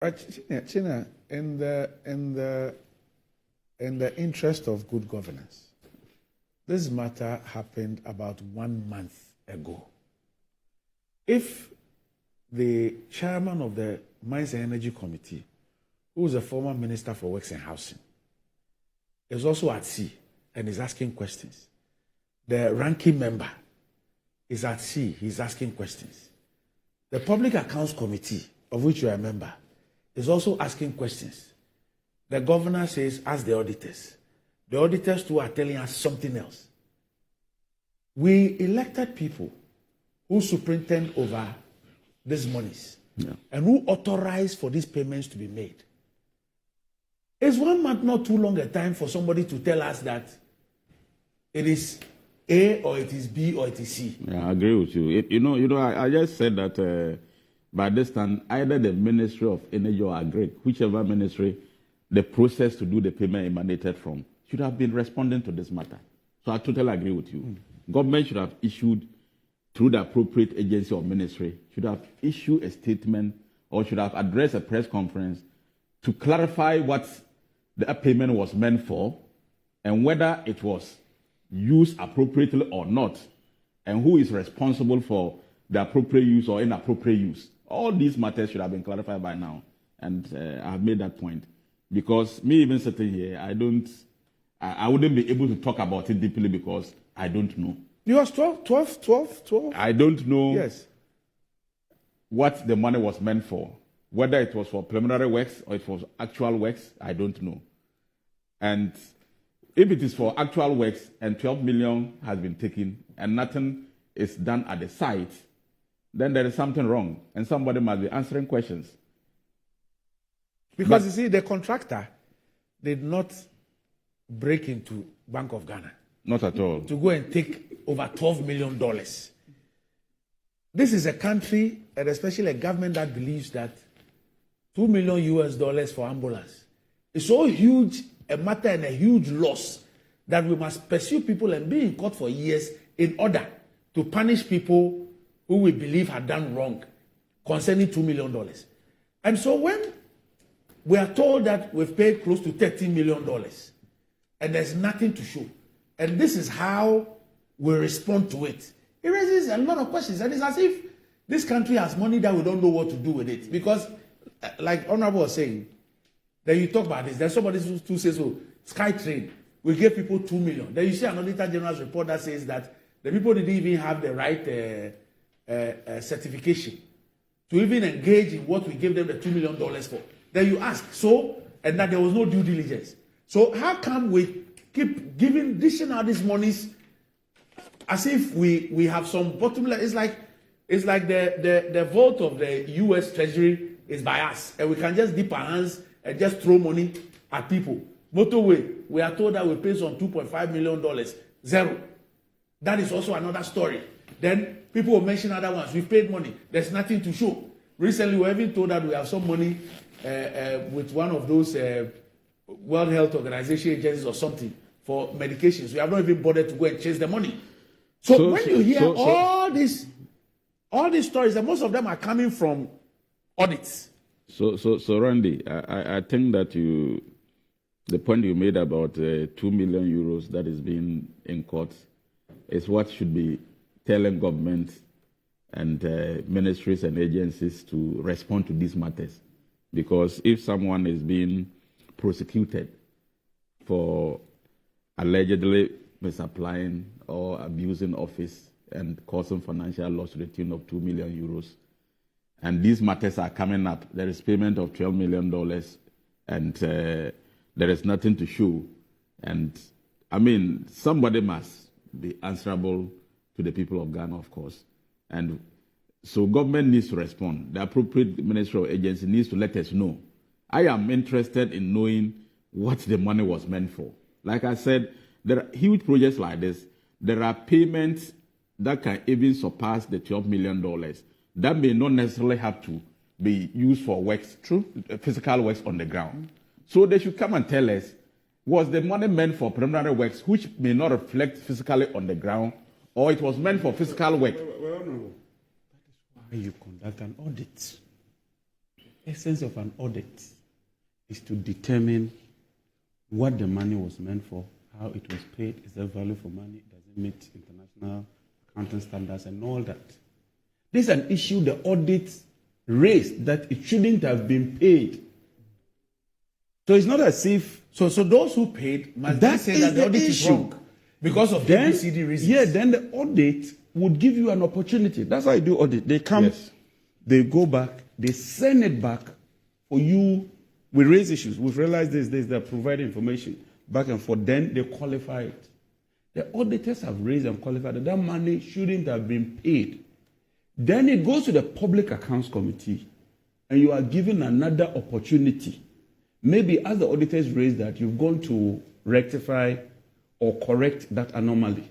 China, in the interest of good governance, this matter happened about 1 month ago. If the chairman of the Mines and Energy Committee, who is a former minister for Works and Housing, is also at sea and is asking questions, the ranking member is at sea, he's asking questions. The Public Accounts Committee, of which you are a member, is also asking questions. The governor says, ask the auditors. The auditors too are telling us something else. We elected people who superintend over these monies and who authorize for these payments to be made. Is 1 month not too long a time for somebody to tell us that it is A or it is B or it is C? Yeah, I agree with you. I just said that by this time, either the Ministry of Energy or Agri, whichever ministry the process to do the payment emanated from, should have been responding to this matter. So I totally agree with you. Government should have issued, through the appropriate agency or ministry, should have issued a statement or should have addressed a press conference to clarify what the payment was meant for and whether it was used appropriately or not, and who is responsible for the appropriate use or inappropriate use. All these matters should have been clarified by now, and I have made that point. Because me even sitting here, I wouldn't be able to talk about it deeply because I don't know. It was 12? I don't know Yes. what the money was meant for. Whether it was for preliminary works or it was actual works, I don't know. And if it is for actual works and 12 million has been taken and nothing is done at the site, then there is something wrong and somebody must be answering questions. Because you see, the contractor did not break into Bank of Ghana. Not at all. To go and take over $12 million. This is a country, and especially a government, that believes that $2 million for ambulance is so huge a matter and a huge loss that we must pursue people and be in court for years in order to punish people who we believe had done wrong concerning $2 million. And so when we are told that we've paid close to $13 million and there's nothing to show, and this is how we respond to it, it raises a lot of questions. And it's as if this country has money that we don't know what to do with it. Because, like Honorable was saying, then you talk about this. There's somebody who says, oh, SkyTrain will give people 2 million. Then you see an Auditor General's report that says that the people didn't even have the right certification to even engage in what we gave them the $2 million for. Then you ask, so, and that there was no due diligence. So how come we keep dishing out these monies as if we have some bottomless? It's like the vault of the U.S. Treasury is by us, and we can just dip our hands and just throw money at people. Motorway, we are told that we paid some $2.5 million, zero. That is also another story. Then people will mention other ones. We paid money. There's nothing to show. Recently, we were even told that we have some money with one of those World Health Organization agencies or something for medications. We have not even bothered to go and chase the money. So when you hear all these stories, and most of them are coming from audits. So Randy, I think that the point you made about 2 million euros that is being in court is what should be telling government and ministries and agencies to respond to these matters. Because if someone is being prosecuted for allegedly misapplying or abusing office and causing financial loss to the tune of 2 million euros, and these matters are coming up, there is payment of $12 million, and there is nothing to show. And I mean, somebody must be answerable to the people of Ghana, of course. And so government needs to respond. The appropriate ministry or agency needs to let us know. I am interested in knowing what the money was meant for. Like I said, there are huge projects like this. There are payments that can even surpass the $12 million. That may not necessarily have to be used for works, physical works on the ground. So they should come and tell us, was the money meant for preliminary works, which may not reflect physically on the ground, or it was meant for physical work? Well, no. That is why you conduct an audit. essence of an audit is to determine what the money was meant for, how it was paid, is there value for money, does it meet international accounting standards, and all that. This is an issue the audit raised, that it shouldn't have been paid. So it's not as if... So those who paid must that say that the audit is wrong because of ABCD reasons. Yeah, then the audit would give you an opportunity. That's how I do audit. They come, they go back, they send it back for you. We raise issues. We've realized this, they provide information back and forth. Then they qualify it. The auditors have raised and qualified that money shouldn't have been paid. Then it goes to the Public Accounts Committee, and you are given another opportunity. Maybe as the auditors raise that, you've gone to rectify or correct that anomaly.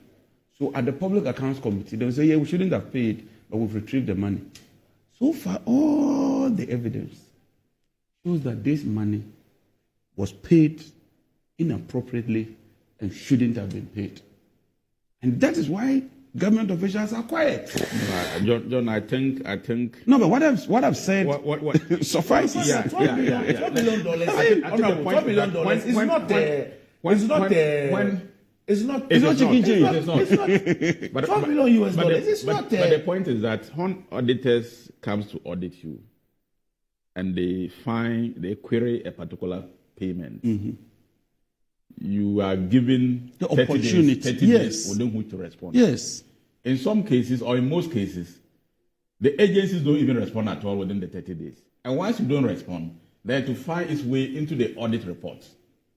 So at the Public Accounts Committee, they'll say, yeah, we shouldn't have paid, but we've retrieved the money. So far, all the evidence shows that this money was paid inappropriately and shouldn't have been paid. And that is why government officials are quiet. John, I think. No, but what I've said what suffices. $12 million. $12 million. It's not chicken change. It's not. But $12 million US dollars. It's not. But the point is that when auditors comes to audit you, and they query a particular payment, you are given the opportunity 30 days within which to respond. Yes. In some cases, or in most cases, the agencies don't even respond at all within the 30 days. And once you don't respond, they have to find its way into the audit reports.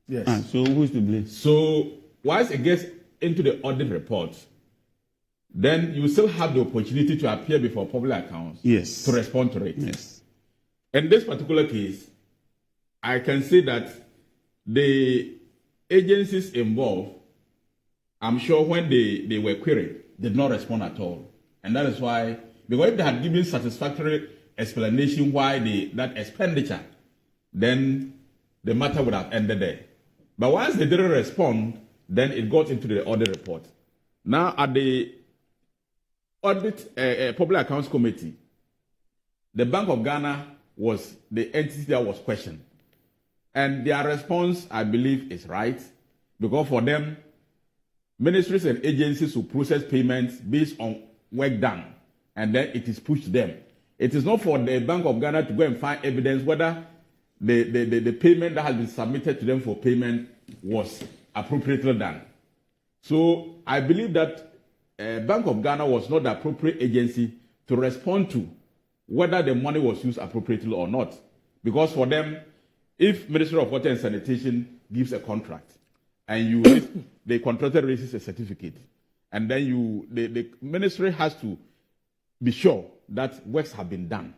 Yes. So who's to blame? So once it gets into the audit reports, then you still have the opportunity to appear before public accounts to respond to it. Yes. In this particular case, I can say that the agencies involved, I'm sure when they were queried, did not respond at all. And that is why, because if they had given satisfactory explanation why that expenditure, then the matter would have ended there. But once they didn't respond, then it got into the audit report. Now at the audit Public Accounts Committee, the Bank of Ghana was the entity that was questioned. And their response, I believe, is right, because for them, ministries and agencies will process payments based on work done, and then it is pushed to them. It is not for the Bank of Ghana to go and find evidence whether the payment that has been submitted to them for payment was appropriately done. So I believe that Bank of Ghana was not the appropriate agency to respond to whether the money was used appropriately or not. Because for them, if Ministry of Water and Sanitation gives a contract and the contractor raises a certificate, and then the ministry has to be sure that works have been done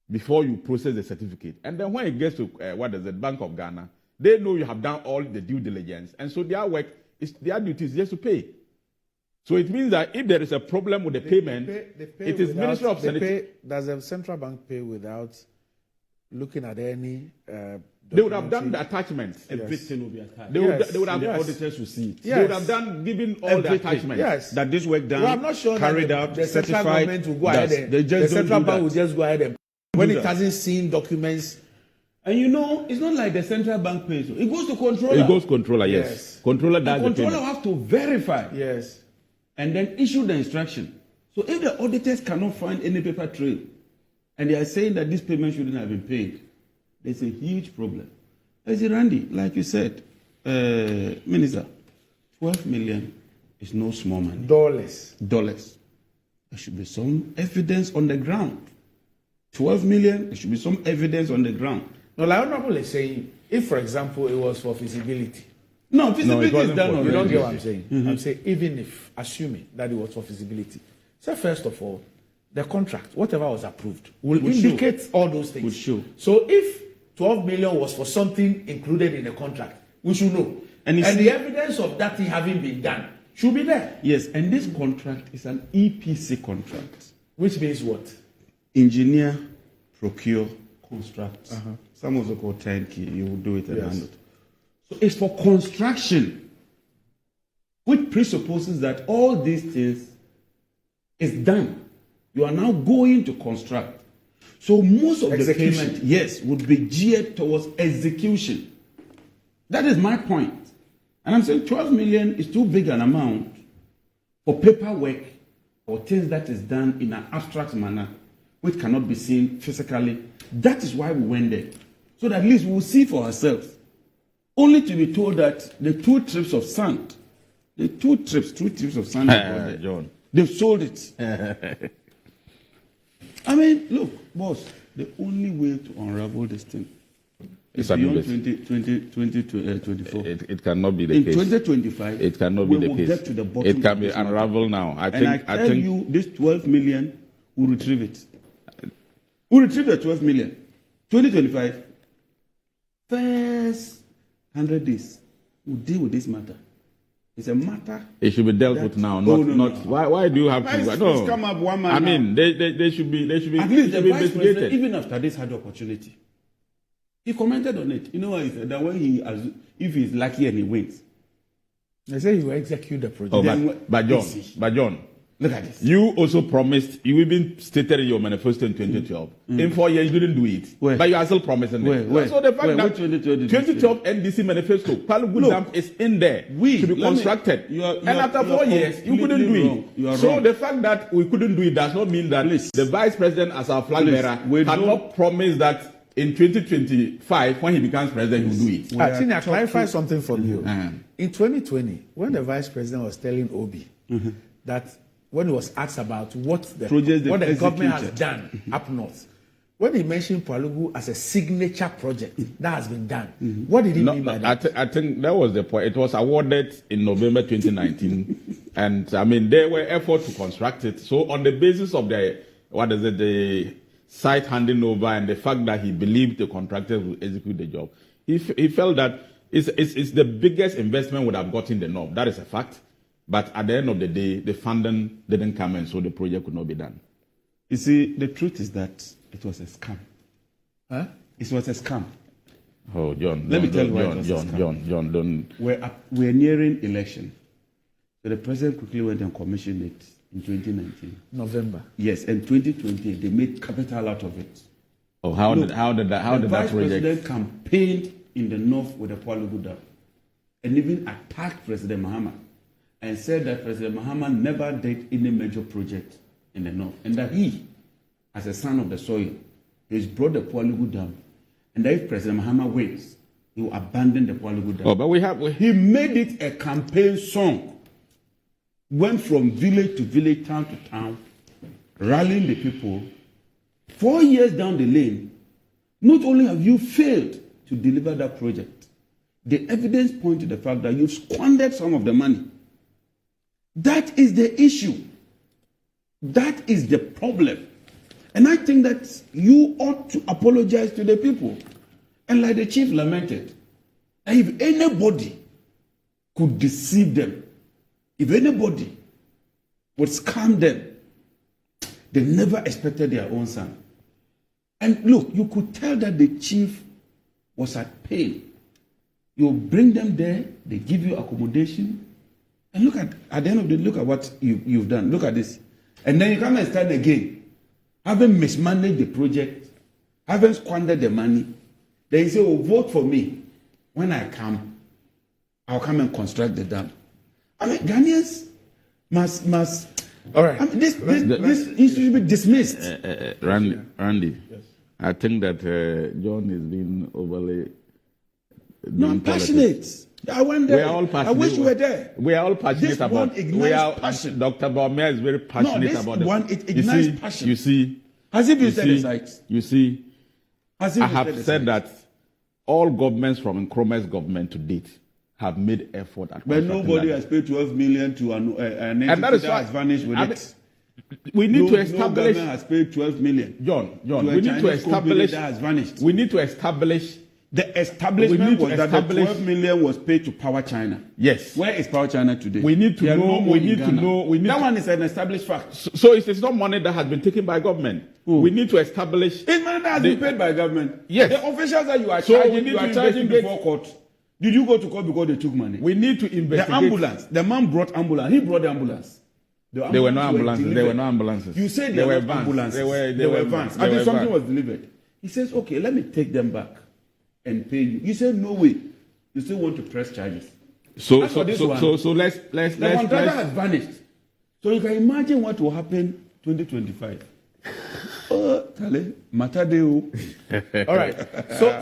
before you process the certificate. And then when it gets to Bank of Ghana, they know you have done all the due diligence, and so their duty is just to pay. So it means that if there is a problem with the payment, it is Ministry of Sanitation. Does the central bank pay without looking at any? They would have done the attachments. Everything will be attached. They would have the auditors to see it. Yes. They would have given all the attachments. Yes. That this work done, I'm not sure carried out, the central certified. government will go ahead and the central bank will just go ahead and when it hasn't seen documents. And it's not like the central bank pays. It goes to controller. It goes to controller, yes. Controller does the controller payment. have to verify. Yes. And then issue the instruction. So if the auditors cannot find any paper trail, and they are saying that this payment shouldn't have been paid, there's a huge problem. As Randy, like you said, Minister, 12 million is no small money. Dollars. There should be some evidence on the ground. 12 million, there should be some evidence on the ground. No, like Honorable is saying, if, for example, it was for feasibility. No, feasibility is done already. You don't get what I'm saying. I'm saying, even if, assuming that it was for feasibility. So first of all, the contract, whatever was approved, will indicate all those things. Will show. So if 12 million was for something included in the contract, we should know. And the evidence of that thing having been done should be there. Yes, and this contract is an EPC contract. Which means what? Engineer, procure, construct. Some also call turnkey. You will do it and handle it. So it's for construction, which presupposes that all these things is done. You are now going to construct. So most of the Execution. payment, yes, would be geared towards execution. That is my point. And I'm saying 12 million is too big an amount for paperwork or things that is done in an abstract manner, which cannot be seen physically. That is why we went there. So that at least we'll see for ourselves. Only to be told that the two trips of sand, two trips of sand, John. they've sold it. I mean, look, boss, the only way to unravel this thing is beyond 2024. It cannot be the In case. 2025, It cannot be we the will case. get to the bottom. It can of be this matter. unraveled now. I And I tell you, this 12 million will retrieve it. We'll retrieve the 12 million. 2025, first 100 days, we'll deal with this matter. It's a matter. It should be dealt with now. Not. Why do you have to? It's come up one man. I mean, they should be. At least the vice investigated. president, even after this had the opportunity, he commented on it. You know what he said? That when if he's lucky and he wins, They say he will execute the project. Oh, Then but John, look at this. you also promised. You even stated in your manifesto in 2012. In 4 years, you didn't do it. Where? But you are still promising it. Where? So the fact Where? that Which 2012 2012 NDC manifesto, Palugu Dam is in there to be constructed. And after 4 years, you couldn't do it. So the fact that we couldn't do it does not mean that the vice president, as our flag bearer, cannot promise that in 2025, when he becomes president, he will do it. I think I clarify something from you. In 2020, when the vice president was telling Obi that when he was asked about what the government has done up north, when he mentioned Palugu as a signature project that has been done, what did he mean by that? I think that was the point. It was awarded in November 2019, and I mean there were efforts to construct it. So on the basis of the site handing over and the fact that he believed the contractors would execute the job, he felt that it's the biggest investment would have gotten the north. That is a fact. But at the end of the day, the funding didn't come in, so the project could not be done. You see, the truth is that it was a scam. Huh? It was a scam. Oh, John. Let me tell you why it was a scam. John, don't. We're nearing election. So the president quickly went and commissioned it in 2019. November. Yes, and 2020, they made capital out of it. Oh, how did that The vice project? president campaigned in the north with the Palugu Dam and even attacked President Mahama and said that President Mahama never did any major project in the north and that he, as a son of the soil, has brought the Palugu Dam and that if President Mahama wins, he will abandon the Palugu Dam. Oh, but He made it a campaign song. Went from village to village, town to town, rallying the people. 4 years down the lane, not only have you failed to deliver that project, the evidence points to the fact that you've squandered some of the money. That is the issue. That is the problem. And I think that you ought to apologize to the people. And like the chief lamented, if anybody could deceive them, if anybody would scam them, they never expected their own son. And look, you could tell that the chief was at pain. You bring them there, they give you accommodation, and look at the end of the day, look at what you've done. Look at this. And then you come and start again, having mismanaged the project, having squandered the money. Then you say, oh, vote for me. When I come, I'll come and construct the dam. I mean, Ghanaians must. All right. I mean, this should be dismissed. Randy, yes. I think that John is being overly. No, I'm passionate. I went there. We are all passionate. I wish you were there. We are all passionate this about. One ignites passion. Dr. Baumia is very passionate about this one. It ignites passion. You see. Has it been said aside? You see. I have said that all governments from Nkrumah's government to date have made effort at. But nobody has paid 12 million to an entity that has vanished with it. We need to establish. No government has paid 12 million. John, we need to establish. That has vanished. We need to establish. The establishment was that the 12 million was paid to Power China. Yes. Where is Power China today? We need to know. That one is an established fact. So it's not money that has been taken by government. We need to establish. It's money that has been paid by government. Yes. The officials that you are charging before court. Did you go to court because they took money? We need to investigate. The ambulance. The man brought ambulance. He brought the ambulance. There were no ambulances. There were no ambulances. You said there were vans. ambulances. There were vans. There And then were something vans. was delivered. He says, okay, let me take them back and pay you. You said, no way. You still want to press charges. So As for this one, let's the contractor has vanished. So you can imagine what will happen 2025. Tale, Matadeo. All right. So